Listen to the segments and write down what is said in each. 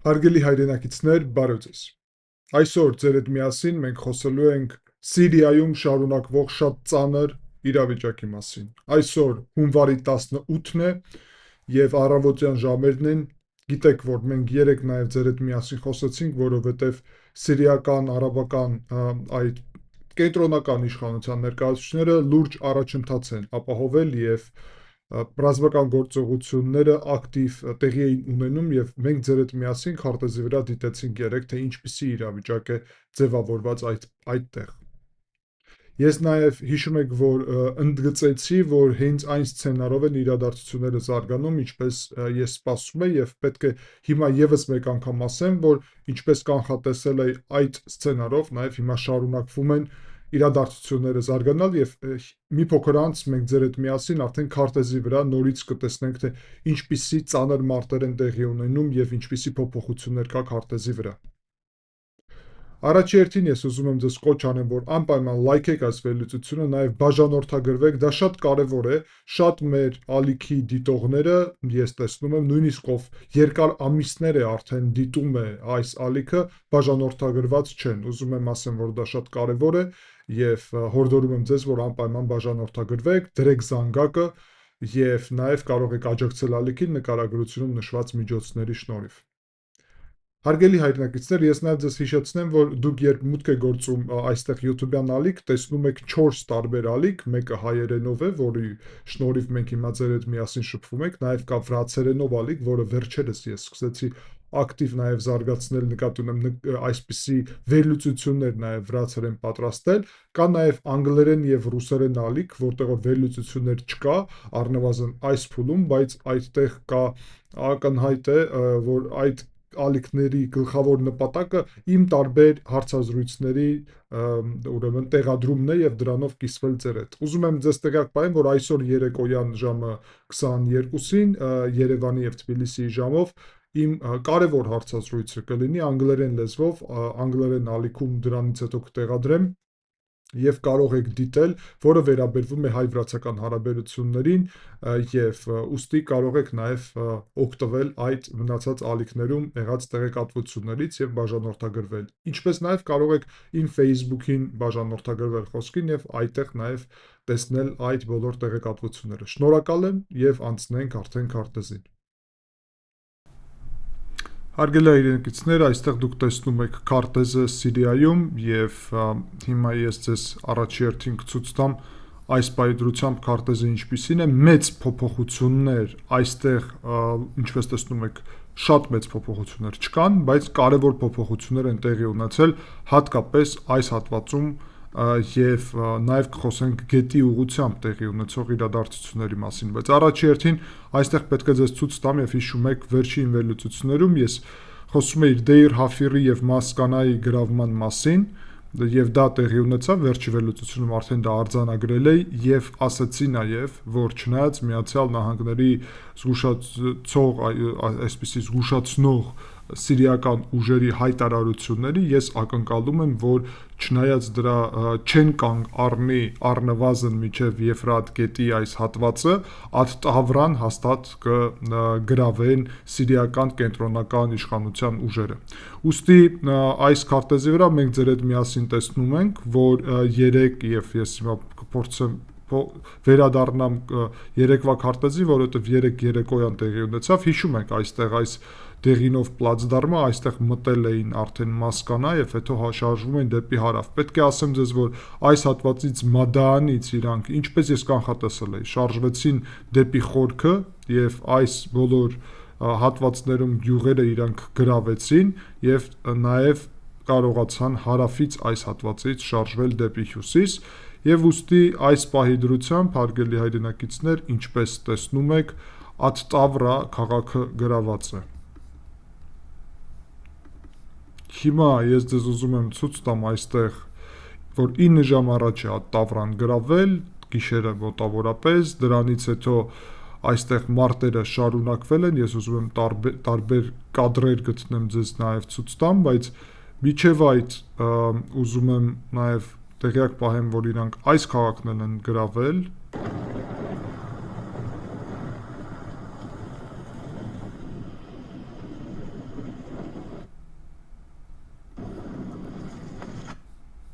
Հարգելի հայրենակիցներ, բարև ձեզ։ Այսօր ձեր հետ միասին մենք խոսելու ենք Սիրիայում շարունակվող շատ ծանր իրավիճակի մասին։ Այսօր հունվարի 18-ն է եւ առավոտյան ժամերն են։ Գիտեք, որ մենք երեք նաեւ ձեր հետ միասին խոսեցինք, որովհետեւ սիրիական, արաբական այդ կենտրոնական իշխանության ներկայացուցիչները լուրջ առաջընթաց են ապահովել եւ ռազմական գործողությունները ակտիվ տեղի էին ունենում եւ մենք ձեր հետ միասին քարտեզի վրա դիտեցինք երեք, թե ինչպիսի իրավիճակ է ձևավորված այդտեղ։ Ես նաև հիշում եք, որ ընդգծեցի, որ հենց այն սցենարով են իրադարձությունները զարգանում, ինչպես ես սպասում եմ, եւ պետք է հիմա եւս մեկ անգամ ասեմ, որ ինչպես կանխատեսել է այդ սցենարով, նաև հիմա շարունակվում են իրադարձությունները զարգանալ եւ մի փոքր անց մենք ձեր հետ միասին արդեն քարտեզի վրա նորից կտեսնենք, թե ինչպիսի ծանր մարտեր են տեղի ունենում եւ ինչպիսի փոփոխություններ կա քարտեզի վրա։ Առաջի հերթին ես ուզում եմ ձեզ կոչ անեմ, որ անպայման լայքեք այս վերլուծությունը, նաև բաժանորդագրվեք, դա շատ կարևոր է, շատ մեր ալիքի դիտողները, ես տեսնում եմ, նույնիսկ ով երկար ամիսներ է արդեն դիտում է այս ալիքը, բաժանորդագրված չեն։ Ուզում եմ ասեմ, որ դա շատ կարևոր է եւ հորդորում եմ ձեզ, որ անպայման բաժանորդագրվեք, դրեք զանգակը եւ նաև կարող եք աջակցել ալիքին նկարագրությունում նշված միջոցների շնորհիվ։ Հարգելի հայրենակիցներ, ես նաև ձեզ հիշեցնեմ, որ դուք երբ մուտք եք գործում այստեղ YouTube-յան ալիք, տեսնում եք 4 տարբեր ալիք, մեկը հայերենով է, որի շնորհիվ մենք հիմա ձեր հետ միասին շփվում ենք, նաև կա վրացերենով ալիք, որը վերջերս ես սկսեցի ակտիվ նաև զարգացնել, նկատի ունեմ այսպիսի վերլուծություններ նաև վրացերեն պատրաստել, կա նաև անգլերեն եւ ռուսերեն ալիք, որտեղ որ վերլուծություններ չկա, առնվազն այս փուլում, բայց այդտեղ կա ակնհայտ է, որ այդ ալիքների գլխավոր նպատակը իմ տարբեր հարցազրույցների ուրեմն տեղադրումն է եւ դրանով կիսվել ձեր հետ։ Ուզում եմ ձեզ տեղյակ պահեմ, որ այսօր երեկոյան ժամը 22-ին Երևանի եւ Թբիլիսիի ժամով իմ կարևոր հարցազրույցը կլինի անգլերեն լեզվով, անգլերեն ալիքում դրանից հետո կտեղադրեմ եւ կարող եք դիտել, որը վերաբերվում է հայ-վրացական հարաբերություններին եւ ուստի կարող եք նաեւ օգտվել այդ մնացած ալիքներում եղած տեղեկատվություններից եւ բաժանորդագրվել։ Ինչպես նաեւ կարող եք իմ Facebook-ին բաժանորդագրվել խոսքին եւ այդտեղ նաեւ տեսնել այդ բոլոր տեղեկատվությունները։ Շնորհակալ եմ եւ անցնենք արդեն քարտեզին։ Հարգելի հայրենակիցներ, այստեղ դուք տեսնում եք քարտեզը Սիրիայում եւ հիմա ես ձեզ առաջի հերթին կցույց տամ այս պայդրությամբ քարտեզը ինչպիսին է, մեծ փոփոխություններ այստեղ, ինչպես տեսնում եք, շատ մեծ փոփոխություններ չկան, բայց կարևոր փոփոխություններ են տեղի ունեցել հատկապես այս հատվածում եւ նաեւ կխոսենք գետի ուղղությամբ տեղի ունեցող իրադարձությունների մասին, բայց առաջի հերթին այստեղ պետք է ձեզ ցույց տամ եւ հիշում եք վերջին վերլուծություններում ես խոսում էի Դեյր Հաֆիրի եւ Մասկանայի գրավման մասին եւ դա տեղի ունեցավ վերջի վերլուծությունում արդեն դա արձանագրել էի եւ ասացի նաեւ որ չնայած Միացյալ Նահանգների զգուշացող այսպիսի զգուշացնող սիրիական ուժերի հայտարարությունների ես ակնկալում եմ, որ չնայած դրա չեն կանգ առնի առնվազն միջև Եֆրատ գետի այս հատվածը, Ատ-Տավրան հաստատ կգրավեն սիրիական կենտրոնական իշխանության ուժերը։ Ուստի այս քարտեզի վրա մենք ձեր հետ միասին տեսնում ենք, որ երեք եւ ես հիմա կփորձեմ վերադառնամ երեկվա քարտեզի, որովհետև երեք երեկոյան տեղի ունեցավ, հիշում եք այստեղ այս Դեղինով պլացդարմը, այստեղ մտել էին արդեն Մասկանա եւ հետո շարժվում են դեպի հարավ։ Պետք է ասեմ ձեզ, որ այս հատվածից Մադաանից իրանք, ինչպես ես կանխատեսել էի, շարժվեցին դեպի խորքը եւ այս բոլոր հատվածներում գյուղերը իրանք գրավեցին եւ նաեւ կարողացան հարավից այս հատվածից շարժվել դեպի հյուսիս եւ ուստի այս պահի դրությամբ հարգելի հայրենակիցներ, ինչպես տեսնում եք, Ատ-Տավրա քաղաքը գրաված է։ Հիմա ես ձեզ ուզում եմ ցույց տամ այստեղ, որ 9 ժամ առաջ է Ատ-Տավրան գրավել, գիշերը մոտավորապես, դրանից հետո այստեղ մարտերը շարունակվել են, ես ուզում եմ տարբեր կադրեր գտնեմ ձեզ նաև ցույց տամ, բայց միջև այդ ուզում եմ նաև տեղյակ պահեմ, որ իրանք այս քաղաքն են գրավել։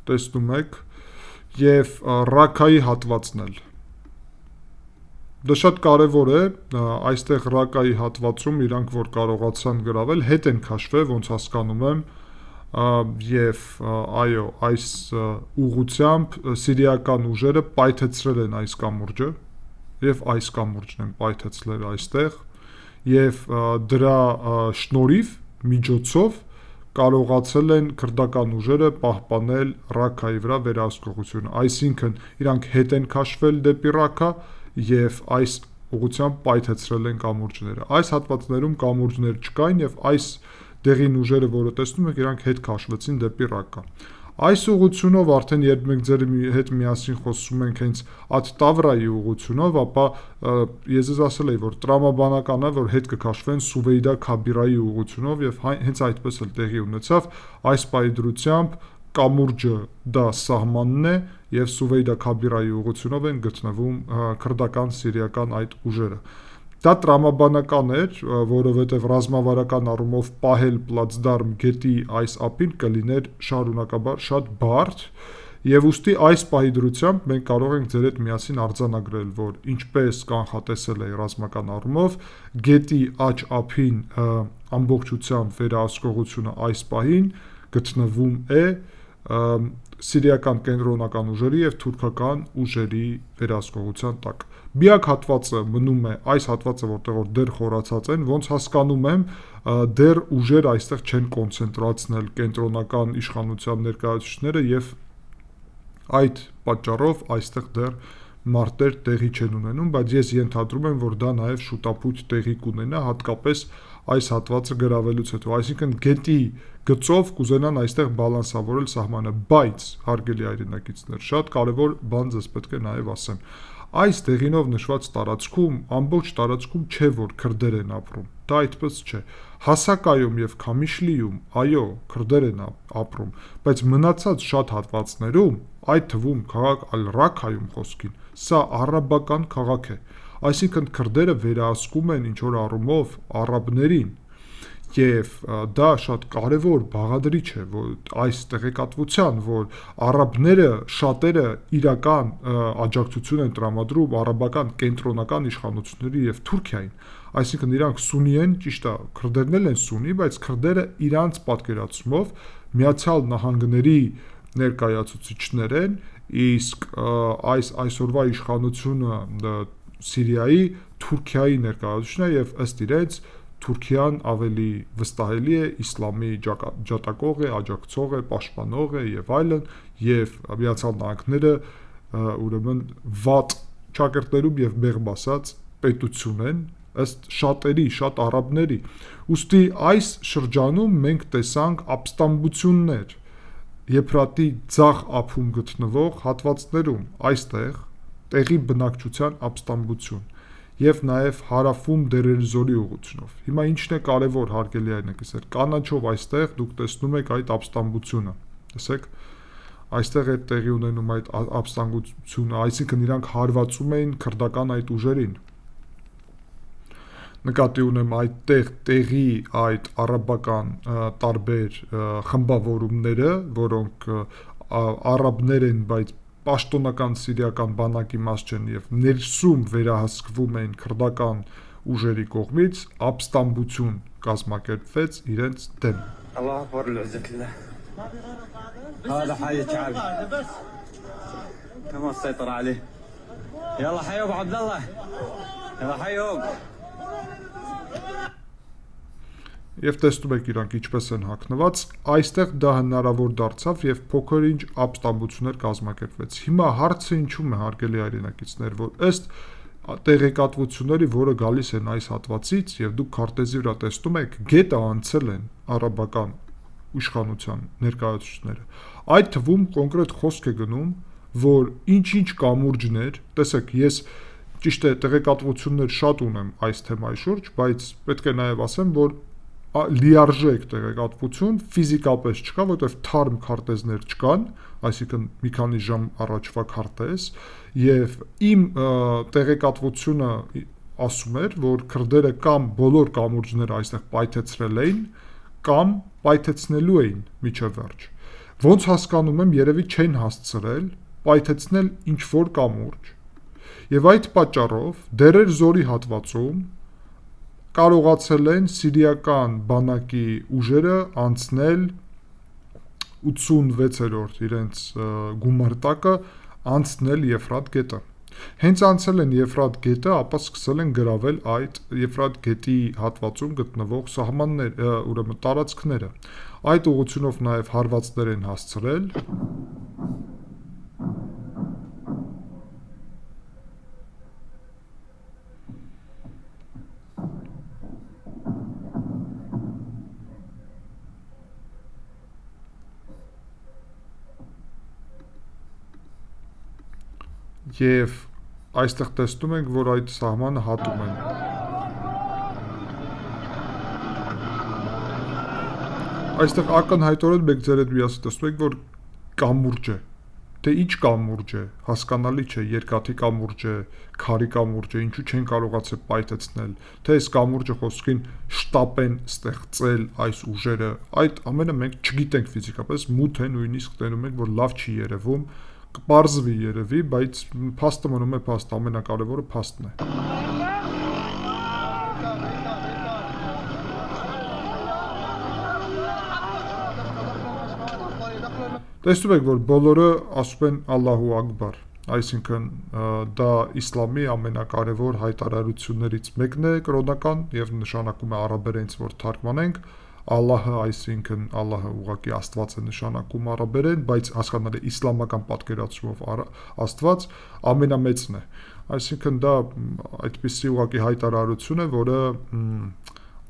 տեսնում եք, եւ ռաքայի հատվածն էլ։ Դա շատ կարևոր է, այստեղ ռակայի հատվածում իրանք որ կարողացան գրավել, հետ են քաշվել, ոնց հասկանում եմ, եւ այո, այս ուղղությամբ սիրիական ուժերը պայթեցրել են այս կամուրջը, եւ այս կամուրջն են պայթեցրել այստեղ, եւ դրա շնորհիվ միջոցով կարողացել են քրդական ուժերը պահպանել Ռաքայի վրա վերահսկողությունը, այսինքն իրանք հետ են քաշվել դեպի Ռաքա եւ այս ուղղությամբ պայթեցրել են կամուրջները։ Այս հատվածներում կամուրջներ չկային եւ այս դեղին ուժերը, որը տեսնում եք, իրանք հետ քաշվեցին դեպի Ռակա։ Այս ուղղությունով արդեն երբ մենք ձեր հետ միասին խոսում ենք հենց Ատ-Տավրայի ուղղությունով, ապա ես ձեզ ասել էի, որ տրամաբանական է, որ հետ կքաշվեն Սուվեյդա Քաբիրայի ուղղությունով եւ հենց այդպես էլ տեղի ունեցավ, այս պայդրությամբ կամուրջը դա սահմանն է եւ Սուվեյդա Քաբիրայի ուղղությունով են գտնվում քրդական սիրիական այդ ուժերը։ Դա տրամաբանական էր, որովհետև ռազմավարական առումով պահել պլացդարմ գետի այս ափին կլիներ շարունակաբար շատ բարդ, եւ ուստի այս պահի դրությամբ մենք կարող ենք ձեր հետ միասին արձանագրել, որ ինչպես կանխատեսել է ռազմական առումով, գետի աջ ափին ամբողջությամբ վերահսկողությունը այս պահին գտնվում է սիրիական կենտրոնական ուժերի եւ թուրքական ուժերի վերահսկողության տակ։ Միակ հատվածը մնում է այս հատվածը, որտեղ որ դեռ խորացած են, ոնց հասկանում եմ, դեռ ուժեր այստեղ չեն կոնցենտրացնել կենտրոնական իշխանության ներկայացուցիչները եւ այդ պատճառով այստեղ դեռ մարտեր տեղի չեն ունենում, բայց ես ենթադրում եմ, որ դա նաեւ շուտապույտ տեղի կունենա, հատկապես այս հատվածը գրավելուց հետո, այսինքն գետի գծով կուզենան այստեղ բալանսավորել սահմանը, բայց հարգելի հայրենակիցներ, շատ կարևոր բան ձեզ պետք է նաեւ ասեմ։ Այս դեղինով նշված տարածքում, ամբողջ տարածքում չէ, որ քրդեր են ապրում, դա այդպես չէ։ Հասակայում եւ Քամիշլիում, այո, քրդեր են ապրում, բայց մնացած շատ հատվածներում, այդ թվում քաղաք Ալ-Ռաքայում խոսքին, սա արաբական քաղաք է, այսինքն քրդերը վերահսկում են ինչ-որ առումով արաբներին եւ դա շատ կարեւոր բաղադրիչ է, որ այս տեղեկատվության, որ արաբները շատերը իրական աջակցություն են տրամադրում արաբական կենտրոնական իշխանությունների եւ Թուրքիային, այսինքն իրանք սունի են, ճիշտ է, քրդերն էլ են սունի, բայց քրդերը իրանց պատկերացումով Միացյալ Նահանգների ներկայացուցիչներ են, իսկ այսօրվա իշխանությունը Սիրիայի Թուրքիայի ներկայացուցիչն է եւ ըստ իրենց Թուրքիան ավելի վստահելի է, իսլամի ջատագող է, աջակցող է, պաշտպանող է եւ այլն, եւ Միացյալ Նահանգները ուրեմն վատ ճակերտներում եւ մեղմ ասած պետություն են, ըստ շատերի, շատ արաբների։ Ուստի այս շրջանում մենք տեսանք ապստամբություններ Եփրատի ձախ ափում գտնվող հատվածներում, այստեղ տեղի բնակչության ապստամբություն եւ նաեւ հարավում Դերերզորի ուղղությունով։ Հիմա ինչն է կարեւոր, հարգելի հայրենակիցներ, կանաչով այստեղ դուք տեսնում եք այդ ապստամբությունը, տեսեք, այստեղ է տեղի ունենում այդ ապստամբությունը, այսինքն իրանք հարվածում էին քրդական այդ ուժերին։ Նկատի ունեմ այդտեղ տեղի այդ արաբական տարբեր խմբավորումները, որոնք արաբներ են, բայց պաշտոնական սիրիական բանակի մաս չեն եւ ներսում վերահսկվում են քրդական ուժերի կողմից, ապստամբություն կազմակերպվեց իրենց դեմ։ الله أكبر العزة لله هذا حي شعبي كما السيطرة عليه يلا حيوب عبد الله يلا حيوب Եվ տեսնում եք իրանք ինչպես են հագնված, այստեղ դա հնարավոր դարձավ եւ փոքր-ինչ ապստամբություններ կազմակերպվեց։ Հիմա հարցը ինչու՞մ է, հարգելի հայրենակիցներ, որ ըստ տեղեկատվությունների, որը գալիս են այս հատվածից եւ դուք քարտեզի վրա տեսնում եք, գետը անցել են արաբական իշխանության ներկայացուցիչները։ Այդ թվում կոնկրետ խոսք է գնում, որ ինչ-ինչ կամուրջներ, տեսեք, ես ճիշտ է տեղեկատվություններ շատ ունեմ այս թեմայի շուրջ, բայց պետք է նաեւ ասեմ, որ լիարժեք տեղեկատվություն ֆիզիկապես չկա, որովհետև թարմ քարտեզներ չկան, այսինքն մի քանի ժամ առաջվա քարտեզ, եւ իմ տեղեկատվությունը ասում էր, որ քրդերը կամ բոլոր կամուրջները այստեղ պայթեցրել էին, կամ պայթեցնելու էին միջև վերջ։ Ոնց հասկանում եմ, երևի չեն հասցրել պայթեցնել ինչ-որ կամուրջ, եւ այդ պատճառով դերեր զորի հատվածում կարողացել են սիրիական բանակի ուժերը անցնել 86-րդ իրենց գումարտակը անցնել Եփրատ գետը։ Հենց անցել են Եփրատ գետը, ապա սկսել են գրավել այդ Եփրատ գետի հատվածում գտնվող սահմաններ, ուրեմն տարածքները։ Այդ ուղղությունով նաև հարվածներ են հասցրել։ Եվ այստեղ տեսնում ենք, որ այդ սահմանը հատում են։ Այստեղ ակնհայտորեն մեկ ձեր հետ միասին տեսնում եք, որ կամուրջ է։ Թե ինչ կամուրջ է, հասկանալի չէ, երկաթի կամուրջ է, քարի կամուրջ է, ինչու չեն կարողացել պայթեցնել, թե այս կամուրջը խոսքին շտապ են ստեղծել այս ուժերը, այդ ամենը մենք չգիտենք ֆիզիկապես, մութ է, նույնիսկ տենում ենք, որ լավ չի երևում, կպարզվի երևի, բայց փաստը մնում է փաստ, ամենակարևորը փաստն է։ Տեսնում եք, որ բոլորը ասում են Ալլահու ակբար, այսինքն դա իսլամի ամենակարևոր հայտարարություններից մեկն է կրոնական եւ նշանակում է արաբերենից, որ թարգմանենք Ալլահը, այսինքն Ալլահը ուղղակի Աստված է նշանակում արաբերեն, բայց հասկանալի իսլամական պատկերացումով Աստված ամենամեծն է։ Այսինքն դա այդպիսի ուղղակի հայտարարություն է, որը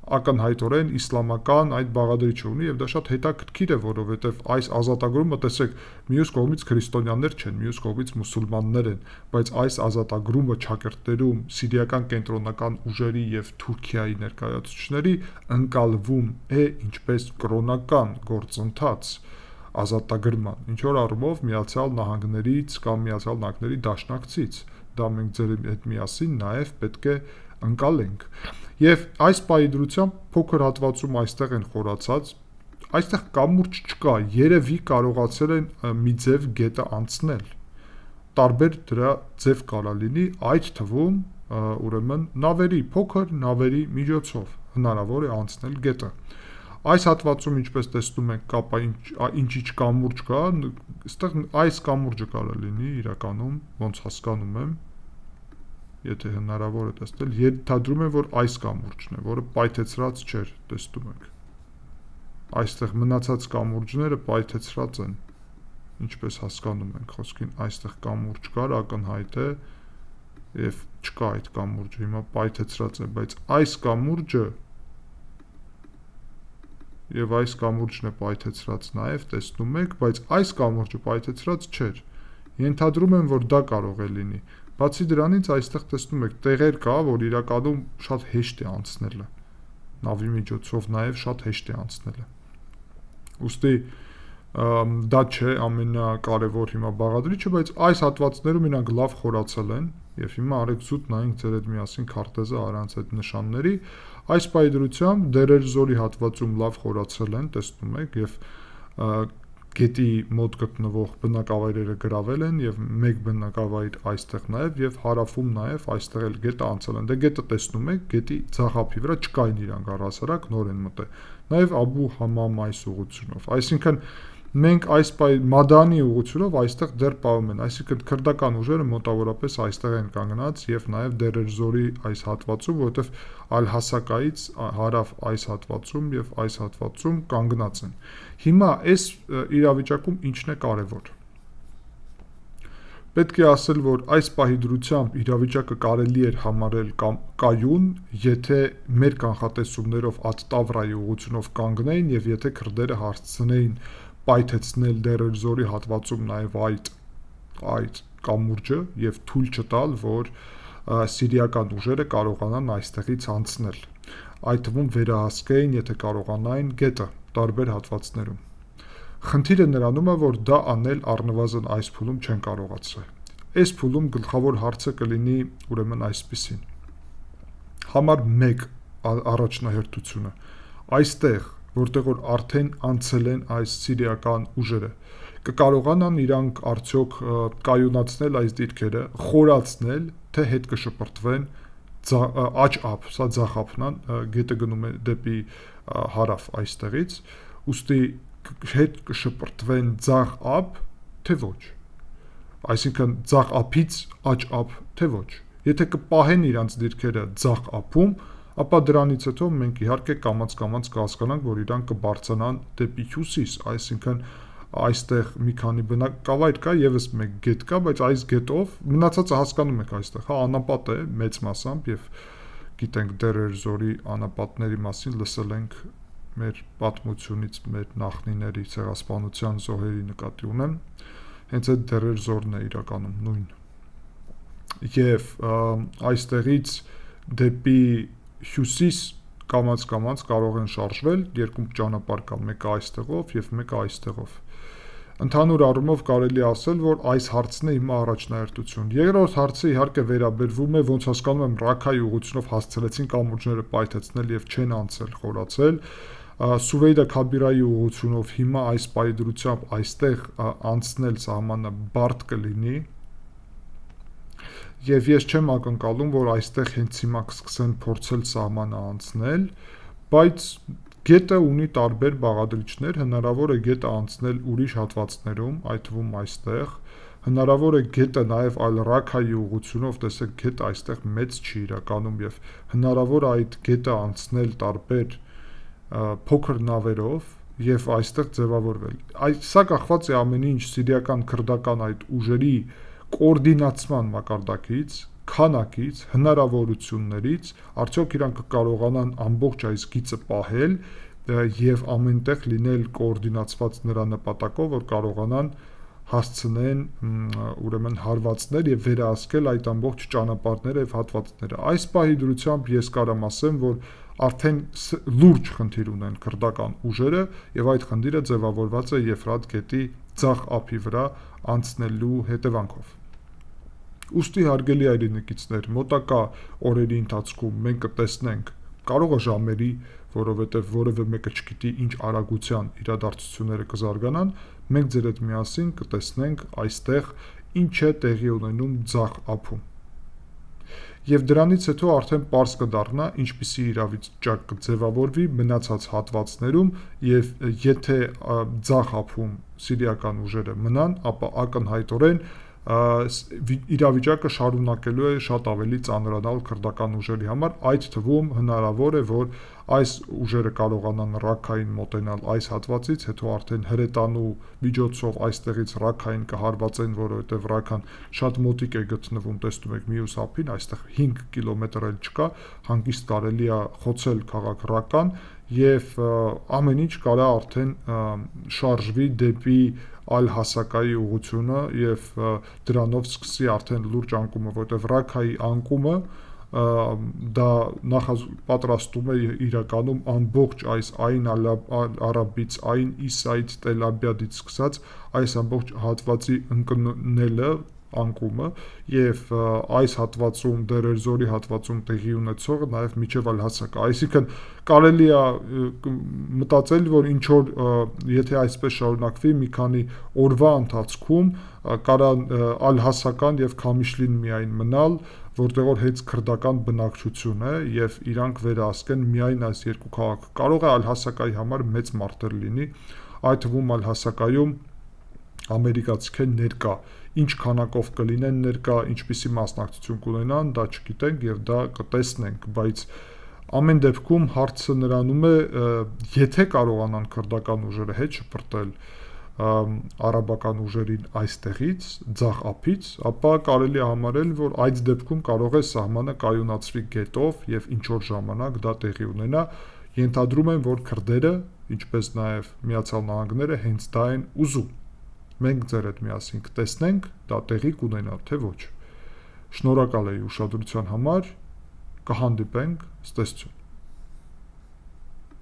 ակնհայտորեն իսլամական այդ բաղադրիչը ունի եւ դա շատ հետաքրքիր է, որովհետեւ այս ազատագրումը, տեսեք, մյուս կողմից քրիստոնյաներ չեն, մյուս կողմից մուսուլմաններ են, բայց այս ազատագրումը ճակերտներում սիրիական կենտրոնական ուժերի եւ Թուրքիայի ներկայացուցիչների ընկալվում է ինչպես կրոնական գործընթաց ազատագրման, ինչ որ առումով Միացյալ Նահանգներից կամ Միացյալ Նահանգների դաշնակցից, դա մենք ձեր հետ միասին նաեւ պետք է ընկալենք։ Եվ այս պայդրությամբ փոքր հատվածում այստեղ են խորացած, այստեղ կամուրջ չկա, երևի կարողացել են մի ձև գետը անցնել։ Տարբեր դրա ձև կարա լինի, այդ թվում ուրեմն նավերի, փոքր նավերի միջոցով հնարավոր է անցնել գետը։ Այս հատվածում ինչպես տեսնում ենք, կապա ինչ կամուրջ կա, այստեղ այս կամուրջը կարա լինի իրականում, ոնց հասկանում եմ, եթե հնարավոր է տեսնել, ենթադրում եմ, որ այս կամուրջն է, որը պայթեցրած չէր, տեսնում ենք։ Այստեղ մնացած կամուրջները պայթեցրած են, ինչպես հասկանում ենք, խոսքին այստեղ կամուրջ կար, ակնհայտ է, եւ չկա այդ կամուրջը, հիմա պայթեցրած է, բայց այս կամուրջը եւ այս կամուրջն է պայթեցրած նաեւ, տեսնում եք, բայց այս կամուրջը պայթեցրած չէր։ Ենթադրում եմ, որ դա կարող է լինի։ Բացի դրանից այստեղ տեսնում եք տեղեր կա, որ իրականում շատ հեշտ է անցնելը։ Նավի միջոցով նաև շատ հեշտ է անցնելը։ Ուստի դա չէ ամենակարևոր հիմա բաղադրիչը, բայց այս հատվածներում իրանք լավ խորացել են եւ հիմա արեք զուտ նայենք ձեր հետ միասին քարտեզը առանց այդ նշանների։ Այս պայդրությամբ դերերզորի հատվածում լավ խորացել են, տեսնում եք, եւ գետի մոտ գտնվող բնակավայրերը գրավել են եւ մեկ բնակավայր այստեղ նաեւ եւ հարավում նաեւ այստեղ էլ գետը անցել են։ Դե գետը տեսնում եք, գետի ցախափի վրա չկային իրանք առհասարակ, նոր են մտել։ Նաեւ Աբու Համամ այս ուղությունով։ Այսինքն մենք այս Մադանի ուղությունով այստեղ դեռ պահում են, այսինքն քրդական ուժերը մոտավորապես այստեղ են կանգնած եւ նաեւ Դերերզորի այս հատվածում, որովհետեւ Ալ-Հասակայից հարավ այս հատվածում եւ այս հատվածում կանգնած են։ Հիմա այս իրավիճակում ինչն է կարևոր։ Պետք է ասել, որ այս պահի դրությամբ իրավիճակը կարելի էր համարել կայուն, եթե մեր կանխատեսումներով Ատ-Տավրայի ուղությունով կանգնեին եւ եթե քրդերը հարցնեին պայթեցնել Դերերզորի հատվածում նաև այդ կամուրջը եւ թույլ չտալ, որ սիրիական ուժերը կարողանան այստեղից անցնել։ Այդ թվում վերահսկեին, եթե կարողանային գետը տարբեր հատվածներում։ Խնդիրը նրանում է, որ դա անել առնվազն այս փուլում չեն կարողացել։ Այս փուլում գլխավոր հարցը կլինի ուրեմն այսպիսին։ Համար 1 առաջնահերթությունը այստեղ որտեղ որ արդեն անցել են այս սիրիական ուժերը։ Կկարողանան իրանք արդյոք կայունացնել այս դիրքերը, խորացնել, թե հետ կշպրտվեն աջ ափ, սա ձախ ափն է, գետը գնում է դեպի հարավ այստեղից, ուստի հետ կշպրտվեն ձախ ափ, թե ոչ։ Այսինքն ձախ ափից աջ ափ, թե ոչ։ Եթե կպահեն իրանց դիրքերը ձախ ափում, ապա դրանից հետո մենք իհարկե կամաց-կամաց կհասկանանք, որ իրանք կբարձրանան դեպի հյուսիս, այսինքն այստեղ մի քանի բնակավայր կա, եւս մեկ գետ կա, բայց այս գետով մնացածը հասկանում եք այստեղ, հա, անապատ է մեծ մասամբ եւ գիտենք Դերերզորի անապատների մասին լսել ենք մեր պատմությունից, մեր նախնիների ցեղասպանության զոհերի նկատի ունեմ, հենց այդ Դերերզորն է իրականում նույն։ Եվ այստեղից դեպի հյուսիս կամաց-կամաց կարող են շարժվել, երկու ճանապարհ կա, մեկը այստեղով եւ մեկը այստեղով։ Ընդհանուր առումով կարելի է ասել, որ այս հարցն է հիմա առաջնահերթություն։ Երկրորդ հարցը իհարկե վերաբերվում է, ոնց հասկանում եմ, Ռաքայի ուղղությունով հասցրեցին կամուրջները պայթեցնել եւ չեն անցել, խորացել։ Սուվեյդա Քաբիրայի ուղղությունով հիմա այս պայդրությամբ այստեղ անցնել սահմանը բարդ կլինի։ Եվ ես չեմ ակնկալում, որ այստեղ հենց հիմա կսկսեն փորձել սահմանը անցնել, բայց գետը ունի տարբեր բաղադրիչներ, հնարավոր է գետը անցնել ուրիշ հատվածներում, այդ թվում այստեղ, հնարավոր է գետը նաև այլ Ռաքայի ուղղությունով, տեսեք գետը այստեղ մեծ չի իրականում եւ հնարավոր է այդ գետը անցնել տարբեր փոքր նավերով եւ այստեղ ձևավորվել։ Սա կախված է ամեն ինչ սիրիական քրդական այդ ուժերի կոորդինացման մակարդակից, քանակից, հնարավորություններից, արդյոք իրանք կկարողանան ամբողջ այս գիծը պահել եւ ամենտեղ լինել կոորդինացված նրա նպատակով, որ կարողանան հասցնեն ուրեմն հարվածներ եւ վերահսկել այդ ամբողջ ճանապարհները եւ հատվածները։ Այս պահի դրությամբ ես կարամ ասեմ, որ արդեն լուրջ խնդիր ունեն քրդական ուժերը եւ այդ խնդիրը ձևավորված է Եփրատ գետի ձախ ափի վրա անցնելու հետևանքով։ Ուստի հարգելի հայրենակիցներ, մոտակա օրերի ընթացքում մենք կտեսնենք, կարող է ժամերի, որովհետև որևէ մեկը չգիտի ինչ արագության իրադարձությունները կզարգանան, մենք ձեր հետ միասին կտեսնենք այստեղ ինչ է տեղի ունենում ձախ ափում։ Եվ դրանից հետո արդեն պարզ կդառնա, ինչպիսի իրավիճակ կձևավորվի մնացած հատվածներում եւ եթե ձախ ափում սիրիական ուժերը մնան, ապա ակնհայտորեն իրավիճակը շարունակելու է շատ ավելի ծանրանալ քրդական ուժերի համար, այդ թվում հնարավոր է, որ այս ուժերը կարողանան Ռաքային մոտենալ այս հատվածից, հետո արդեն հրետանու միջոցով այստեղից Ռաքային կհարվածեն, որովհետև Ռաքան շատ մոտիկ է գտնվում, տեսնում եք մյուս ափին, այստեղ 5 կիլոմետր էլ չկա, հանգիստ կարելի է խոցել քաղաք Ռաքան եւ ամեն ինչ կարա արդեն շարժվի դեպի Ալ-Հասակայի ուղղությունը եւ դրանով սկսի արդեն լուրջ անկումը, որտեղ Ռաքայի անկումը դա պատրաստում է իրականում ամբողջ այս Այն Արաբից, Այն Իսայից, Տել Աբյադից սկսած այս ամբողջ հատվածի ընկնելը անկումը եւ այս հատվածում Դերերզորի հատվածում տեղի ունեցողը նաեւ միջև Ալ-Հասակա, այսինքն կարելի է մտածել, որ ինչ որ եթե այսպես շարունակվի մի քանի օրվա ընթացքում կարան Ալ-Հասական եւ Քամիշլին միայն մնալ, որտեղ որ հենց քրդական բնակչություն է եւ իրանք վերահսկեն միայն այս երկու քաղաքը։ Կարող է Ալ-Հասակայի համար մեծ մարտեր լինի, այդ թվում Ալ-Հասակայում ամերիկացիքեն ներկա, ինչ քանակով կլինեն ներկա, ինչպիսի մասնակցություն կունենան, դա չգիտենք եւ դա կտեսնենք, բայց ամեն դեպքում հարցը նրանում է, եթե կարողանան քրդական ուժերը հետ շպրտել արաբական ուժերին այստեղից, ձախ ափից, ապա կարելի է համարել, որ այդ դեպքում կարող է սահմանը կայունացվի գետով եւ ինչ որ ժամանակ դա տեղի ունենա, ենթադրում եմ, որ քրդերը, ինչպես նաեւ Միացյալ Նահանգները հենց դա են ուզում։ Մենք ձեր հետ միասին կտեսնենք, դա տեղի կունենա, թե ոչ։ Շնորհակալ եմ ուշադրության համար, կհանդիպենք, ցտեսություն։